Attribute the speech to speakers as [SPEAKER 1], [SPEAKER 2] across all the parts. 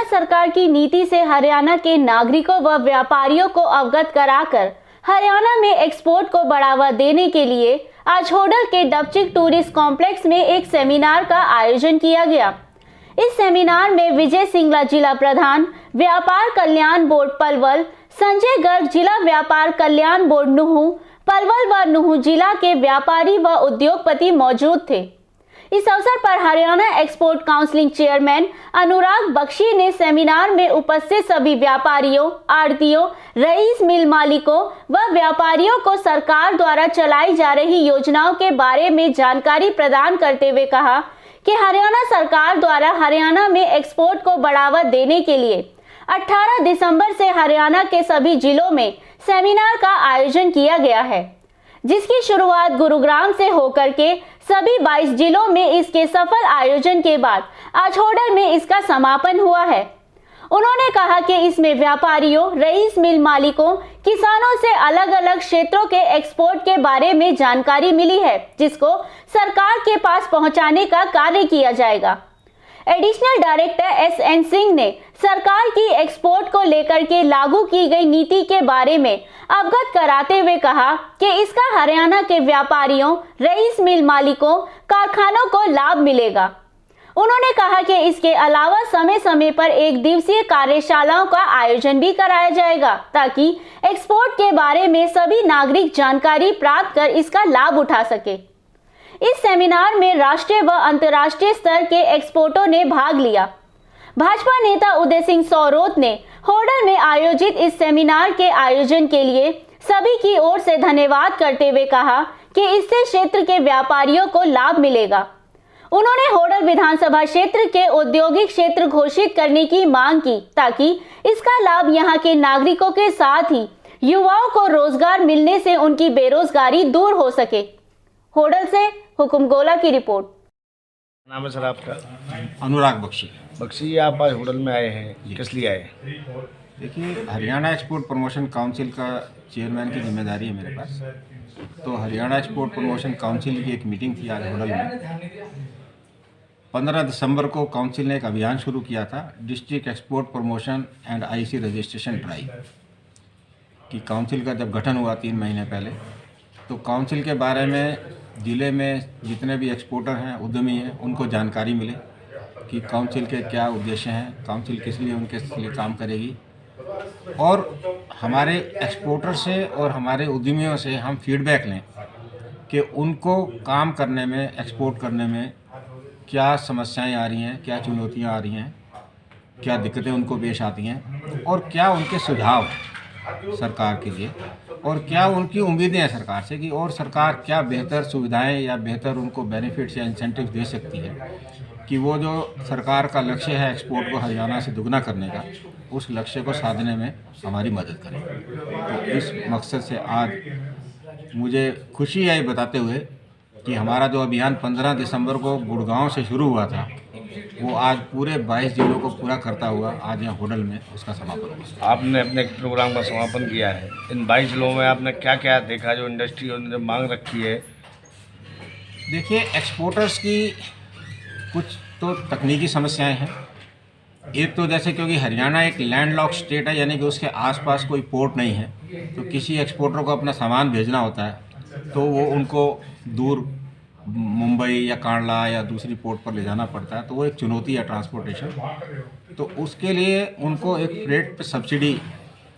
[SPEAKER 1] सरकार की नीति से हरियाणा के नागरिकों व व्यापारियों को अवगत कराकर हरियाणा में एक्सपोर्ट को बढ़ावा देने के लिए आज होडल के डबचिक टूरिस्ट कॉम्प्लेक्स में एक सेमिनार का आयोजन किया गया। इस सेमिनार में विजय सिंगला जिला प्रधान व्यापार कल्याण बोर्ड पलवल, संजय गर्ग जिला व्यापार कल्याण बोर्ड नुहू पलवल व नुहू जिला के व्यापारी व उद्योगपति मौजूद थे। इस अवसर पर हरियाणा एक्सपोर्ट काउंसिल चेयरमैन अनुराग बख्शी ने सेमिनार में उपस्थित सभी व्यापारियों, आढ़तियों, रईस मिल मालिकों व व्यापारियों को सरकार द्वारा चलाई जा रही योजनाओं के बारे में जानकारी प्रदान करते हुए कहा कि हरियाणा सरकार द्वारा हरियाणा में एक्सपोर्ट को बढ़ावा देने के लिए 18 दिसंबर से हरियाणा के सभी जिलों में सेमिनार का आयोजन किया गया है, जिसकी शुरुआत गुरुग्राम से होकर के सभी 22 जिलों में इसके सफल आयोजन के बाद आज होडल में इसका समापन हुआ है। उन्होंने कहा कि इसमें व्यापारियों, रईस मिल मालिकों, किसानों से अलग अलग क्षेत्रों के एक्सपोर्ट के बारे में जानकारी मिली है, जिसको सरकार के पास पहुंचाने का कार्य किया जाएगा। Additional director SN. सिंह ने सरकार की एक्सपोर्ट को लेकर के लागू की गई नीति के बारे में अवगत कराते हुए कहा कि इसका हरियाणा के व्यापारियों, रईस मिल मालिकों, कारखानों को लाभ मिलेगा। उन्होंने कहा कि इसके अलावा समय समय पर एक दिवसीय कार्यशालाओं का आयोजन भी कराया जाएगा, ताकि एक्सपोर्ट के बारे में सभी नागरिक जानकारी प्राप्त कर इसका लाभ उठा सके। इस सेमिनार में राष्ट्रीय व अंतर्राष्ट्रीय स्तर के एक्सपोर्टरों ने भाग लिया। भाजपा नेता उदय सिंह सौरोत ने होडल में आयोजित इस सेमिनार के आयोजन के लिए सभी की ओर से धन्यवाद करते हुए कहा कि इससे क्षेत्र के व्यापारियों को लाभ मिलेगा। उन्होंने होडल विधानसभा क्षेत्र के औद्योगिक क्षेत्र घोषित करने की मांग की, ताकि इसका लाभ यहां के नागरिकों के साथ ही युवाओं को रोजगार मिलने से उनकी बेरोजगारी दूर हो सके। होडल से हुकुम गोला की रिपोर्ट।
[SPEAKER 2] नाम है सर आपका?
[SPEAKER 3] अनुराग बख्शी।
[SPEAKER 2] बख्शी, आप आज होडल में आए हैं, किस लिए आए?
[SPEAKER 3] देखिए, हरियाणा एक्सपोर्ट प्रमोशन काउंसिल का चेयरमैन की जिम्मेदारी है मेरे पास। तो हरियाणा एक्सपोर्ट प्रमोशन काउंसिल की एक मीटिंग थी आज होडल में। 15 दिसंबर को काउंसिल ने एक अभियान शुरू किया था, district export promotion and IC registration drive. कि काउंसिल का जब गठन हुआ 3 महीने पहले, तो काउंसिल के बारे में ज़िले में जितने भी एक्सपोर्टर हैं, उद्यमी हैं, उनको जानकारी मिले कि काउंसिल के क्या उद्देश्य हैं, काउंसिल किस लिए उनके लिए काम करेगी, और हमारे एक्सपोर्टर से और हमारे उद्यमियों से हम फीडबैक लें कि उनको काम करने में, एक्सपोर्ट करने में क्या समस्याएं आ रही हैं, क्या चुनौतियां आ रही हैं, क्या दिक्कतें उनको पेश आती हैं, और क्या उनके सुझाव हैं सरकार के लिए, और क्या उनकी उम्मीदें हैं सरकार से कि और सरकार क्या बेहतर सुविधाएं या बेहतर उनको बेनिफिट्स या इंसेंटिव दे सकती है कि वो जो सरकार का लक्ष्य है एक्सपोर्ट को हरियाणा से दुगना करने का, उस लक्ष्य को साधने में हमारी मदद करें। तो इस मकसद से आज मुझे खुशी है बताते हुए कि हमारा जो अभियान 15 दिसंबर को गुड़गांव से शुरू हुआ था, वो आज पूरे 22 जिलों को पूरा करता हुआ आज यहाँ होडल में उसका समापन हुआ।
[SPEAKER 2] आपने अपने प्रोग्राम का समापन किया है। इन 22 जिलों में आपने क्या क्या देखा जो इंडस्ट्री ने मांग रखी है?
[SPEAKER 3] देखिए, एक्सपोर्टर्स की कुछ तो तकनीकी समस्याएं हैं। एक तो जैसे क्योंकि हरियाणा एक लैंडलॉक स्टेट है, यानी कि उसके आसपास कोई पोर्ट नहीं है, तो किसी एक्सपोर्टर को अपना सामान भेजना होता है तो वो उनको दूर मुंबई या कांडला या दूसरी पोर्ट पर ले जाना पड़ता है, तो वो एक चुनौती है ट्रांसपोर्टेशन। तो उसके लिए उनको एक फ्रेट पे सब्सिडी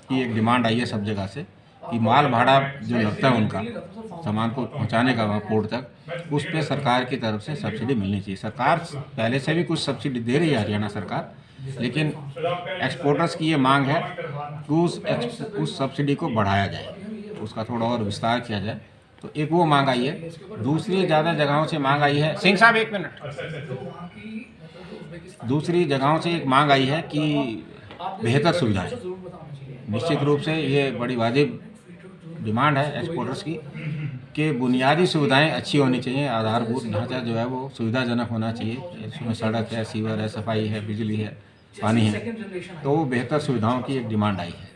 [SPEAKER 3] की एक डिमांड आई है सब जगह से कि माल भाड़ा जो लगता है उनका सामान को पहुंचाने का वहाँ पोर्ट तक, उस पर सरकार की तरफ से सब्सिडी मिलनी चाहिए। सरकार पहले से भी कुछ सब्सिडी दे रही है हरियाणा सरकार, लेकिन एक्सपोर्टर्स की ये मांग है कि उस सब्सिडी को बढ़ाया जाए, उसका थोड़ा और विस्तार किया जाए। तो एक वो मांग आई है। दूसरी ज़्यादा जगहों से मांग आई है, सिंह साहब 1 मिनट, दूसरी जगहों से एक मांग आई है कि बेहतर सुविधाएं। निश्चित रूप से ये बड़ी वाजिब डिमांड है एक्सपोर्टर्स की कि बुनियादी सुविधाएं अच्छी होनी चाहिए, आधारभूत ढांचा जो है वो सुविधाजनक होना चाहिए। इसमें सड़क है, सीवर है, सफाई है, बिजली है, पानी है, तो वो बेहतर सुविधाओं की एक डिमांड आई है।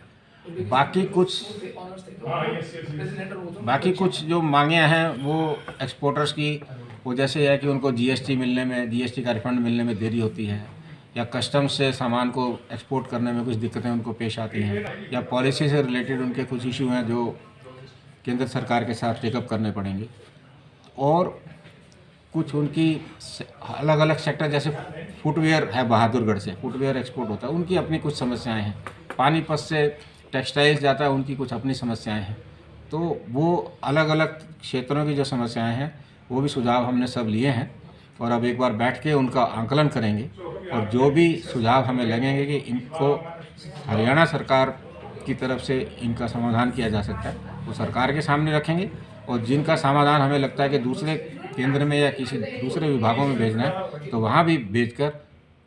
[SPEAKER 3] बाकी कुछ जो मांगे हैं वो एक्सपोर्टर्स की, वो जैसे है कि उनको जीएसटी मिलने में, जीएसटी का रिफंड मिलने में देरी होती है, या कस्टम्स से सामान को एक्सपोर्ट करने में कुछ दिक्कतें उनको पेश आती हैं, या पॉलिसी से रिलेटेड उनके कुछ इशू हैं जो केंद्र सरकार के साथ टेकअप करने पड़ेंगे, और कुछ उनकी अलग अलग सेक्टर जैसे फुटवेयर है, बहादुरगढ़ से फुटवेयर एक्सपोर्ट होता है, उनकी अपनी कुछ समस्याएं हैं। पानीपत से टेक्सटाइल्स जाता है, उनकी कुछ अपनी समस्याएं हैं। तो वो अलग अलग क्षेत्रों की जो समस्याएं हैं वो भी सुझाव हमने सब लिए हैं, और अब एक बार बैठ के उनका आंकलन करेंगे, और जो भी सुझाव हमें लगेंगे कि इनको हरियाणा सरकार की तरफ से इनका समाधान किया जा सकता है वो सरकार के सामने रखेंगे, और जिनका समाधान हमें लगता है कि दूसरे केंद्र में या किसी दूसरे विभागों में भेजना है तो वहाँ भी भेजकर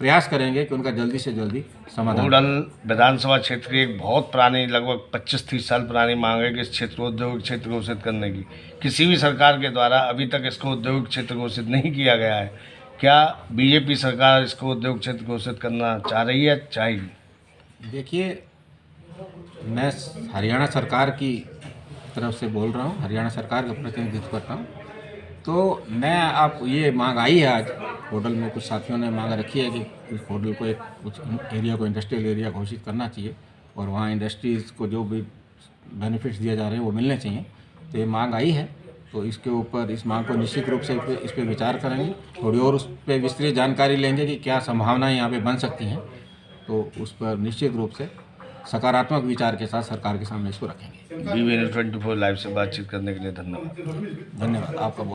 [SPEAKER 3] प्रयास करेंगे कि उनका जल्दी से जल्दी समाधान।
[SPEAKER 2] होडल विधानसभा क्षेत्र की एक बहुत पुरानी, लगभग 25-30 साल पुरानी मांग है कि इस क्षेत्र को औद्योगिक क्षेत्र घोषित करने की। किसी भी सरकार के द्वारा अभी तक इसको औद्योगिक क्षेत्र घोषित नहीं किया गया है। क्या बीजेपी सरकार इसको उद्योग क्षेत्र घोषित करना चाह रही है, चाहेगी?
[SPEAKER 3] देखिए, मैं हरियाणा सरकार की तरफ से बोल रहा हूँ, हरियाणा सरकार का प्रतिनिधित्व करता हूँ। तो मैं आप ये मांग आई है आज होडल में, कुछ साथियों ने मांग रखी है कि इस होडल को एक कुछ एरिया को इंडस्ट्रियल एरिया घोषित करना चाहिए, और वहाँ इंडस्ट्रीज़ को जो भी बेनिफिट्स दिए जा रहे हैं वो मिलने चाहिए। तो ये मांग आई है, तो इसके ऊपर इस मांग को निश्चित रूप से इस पर विचार करेंगे, थोड़ी और उस पर विस्तृत जानकारी लेंगे कि क्या संभावनाएं यहाँ पे बन सकती हैं। तो उस पर निश्चित रूप से सकारात्मक विचार के साथ सरकार के सामने इसको रखेंगे।
[SPEAKER 2] BB News 24 लाइव से बातचीत करने के लिए धन्यवाद।
[SPEAKER 3] धन्यवाद आपका।